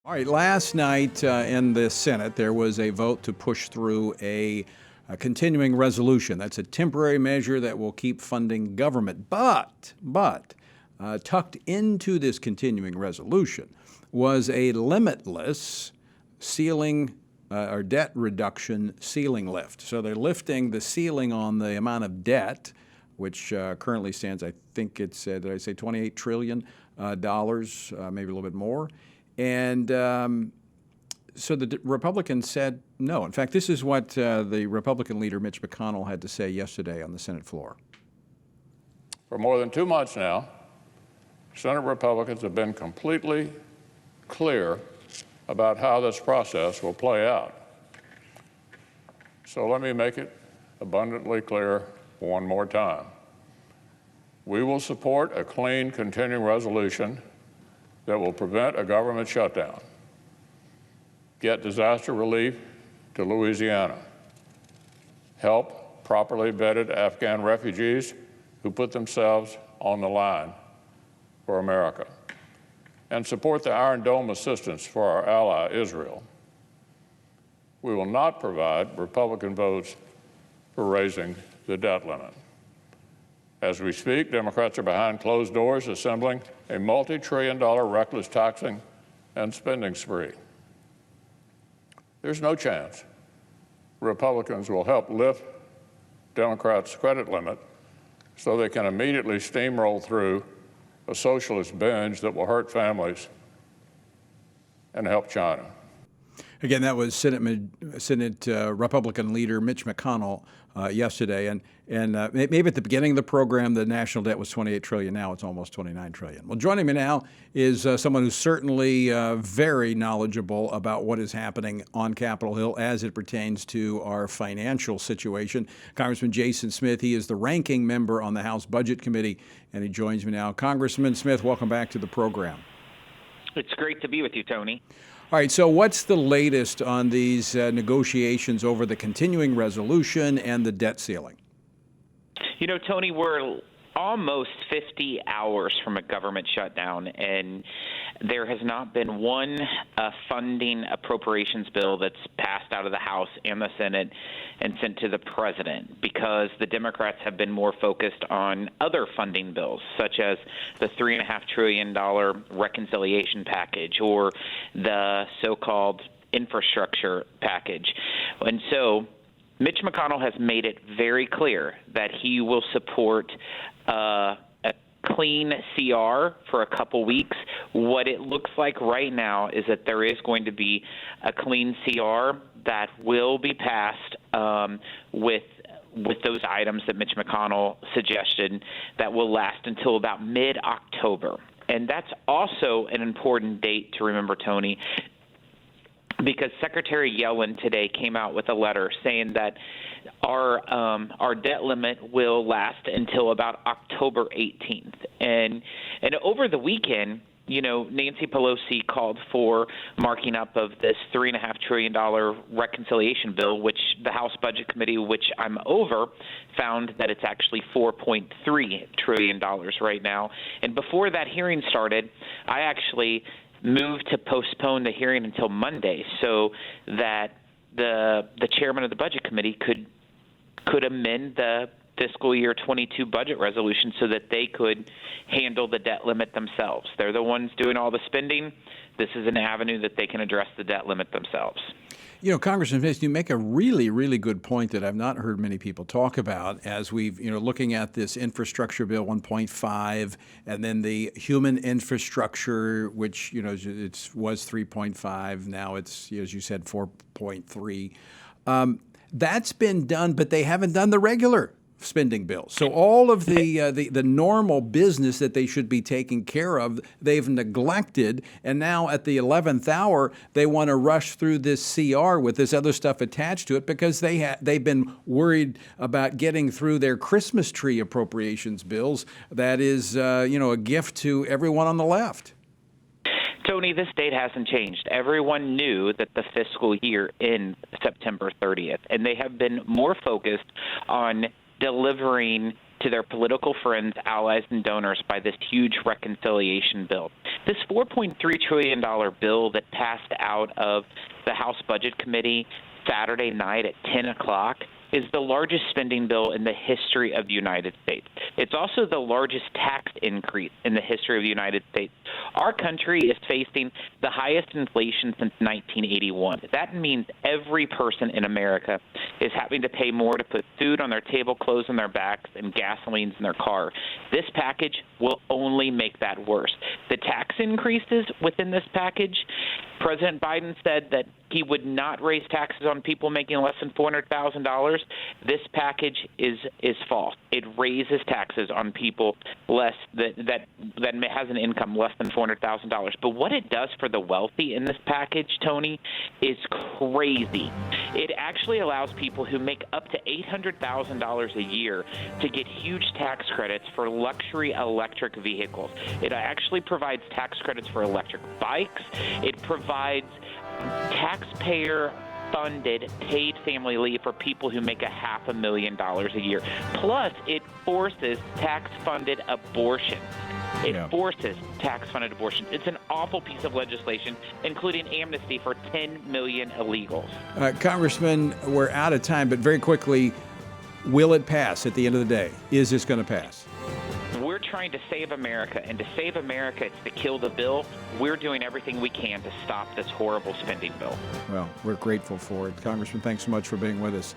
All right, last night in the Senate, there was a vote to push through a continuing resolution. That's a temporary measure that will keep funding government. But tucked into this continuing resolution was a limitless ceiling or debt reduction ceiling lift. So they're lifting the ceiling on the amount of debt, which currently stands, I think it's, did I say $28 trillion, maybe a little bit more. And so the Republicans said no. In fact, this is what the Republican leader, Mitch McConnell, had to say yesterday on the Senate floor. For more than 2 months now, Senate Republicans have been completely clear about how this process will play out. So let me make it abundantly clear one more time. We will support a clean continuing resolution that will prevent a government shutdown, get disaster relief to Louisiana, help properly vetted Afghan refugees who put themselves on the line for America, and support the Iron Dome assistance for our ally, Israel. We will not provide Republican votes for raising the debt limit. As we speak, Democrats are behind closed doors assembling a multi-trillion-dollar reckless taxing and spending spree. There's no chance Republicans will help lift Democrats' credit limit so they can immediately steamroll through a socialist binge that will hurt families and help China. Again, that was Senate Republican leader Mitch McConnell yesterday, and maybe at the beginning of the program, the national debt was $28 trillion. Now it's almost $29 trillion. Well, joining me now is someone who's certainly very knowledgeable about what is happening on Capitol Hill as it pertains to our financial situation. Congressman Jason Smith. He is the ranking member on the House Budget Committee, and he joins me now. Congressman Smith, welcome back to the program. It's great to be with you, Tony. All right, so what's the latest on these negotiations over the continuing resolution and the debt ceiling? You know, Tony, we're almost 50 hours from a government shutdown, and there has not been one funding appropriations bill that's passed out of the House and the Senate and sent to the president, because the Democrats have been more focused on other funding bills, such as the $3.5 trillion reconciliation package or the so-called infrastructure package. And so Mitch McConnell has made it very clear that he will support a clean CR for a couple weeks. What it looks like right now is that there is going to be a clean CR that will be passed with those items that Mitch McConnell suggested that will last until about mid-October. And that's also an important date to remember, Tony, because Secretary Yellen today came out with a letter saying that our debt limit will last until about October 18th. And over the weekend, you know, Nancy Pelosi called for marking up of this $3.5 trillion reconciliation bill, which the House Budget Committee, which I'm over, found that it's actually $4.3 trillion right now. And before that hearing started, I actually moved to postpone the hearing until Monday so that the chairman of the Budget Committee could amend the fiscal year 22 budget resolution so that they could handle the debt limit themselves. They're the ones doing all the spending. This is an avenue that they can address the debt limit themselves. You know, Congressman Smith, you make a really, really good point that I've not heard many people talk about as we've, looking at this infrastructure bill 1.5 and then the human infrastructure, which, it was 3.5. Now it's, as you said, 4.3. That's been done, but they haven't done the regular spending bills. So all of the normal business that they should be taking care of, they've neglected. And now at the 11th hour, they want to rush through this CR with this other stuff attached to it because they've been worried about getting through their Christmas tree appropriations bills. That is, a gift to everyone on the left. Tony, this date hasn't changed. Everyone knew that the fiscal year ends September 30th, and they have been more focused on delivering to their political friends, allies, and donors by this huge reconciliation bill. This $4.3 trillion bill that passed out of the House Budget Committee Saturday night at 10 o'clock is the largest spending bill in the history of the United States. It's also the largest tax increase in the history of the United States. Our country is facing the highest inflation since 1981. That means every person in America is having to pay more to put food on their table, clothes on their backs, and gasolines in their car. This package will only make that worse. The tax increases within this package, President Biden said that he would not raise taxes on people making less than $400,000. This package is false. It raises taxes on people less that has an income less than $400,000. But what it does for the wealthy in this package, Tony, is crazy. It actually allows people who make up to $800,000 a year to get huge tax credits for luxury electric vehicles. It actually provides tax credits for electric bikes. It provides taxpayer-funded paid family leave for people who make $500,000 a year. Plus, it forces tax-funded abortion. It forces tax-funded abortion. It's an awful piece of legislation, including amnesty for 10 million illegals. Congressman, we're out of time, but very quickly, will it pass at the end of the day? Is this going to pass? We're trying to save America, and to save America, it's to kill the bill. We're doing everything we can to stop this horrible spending bill. Well, we're grateful for it. Congressman, thanks so much for being with us.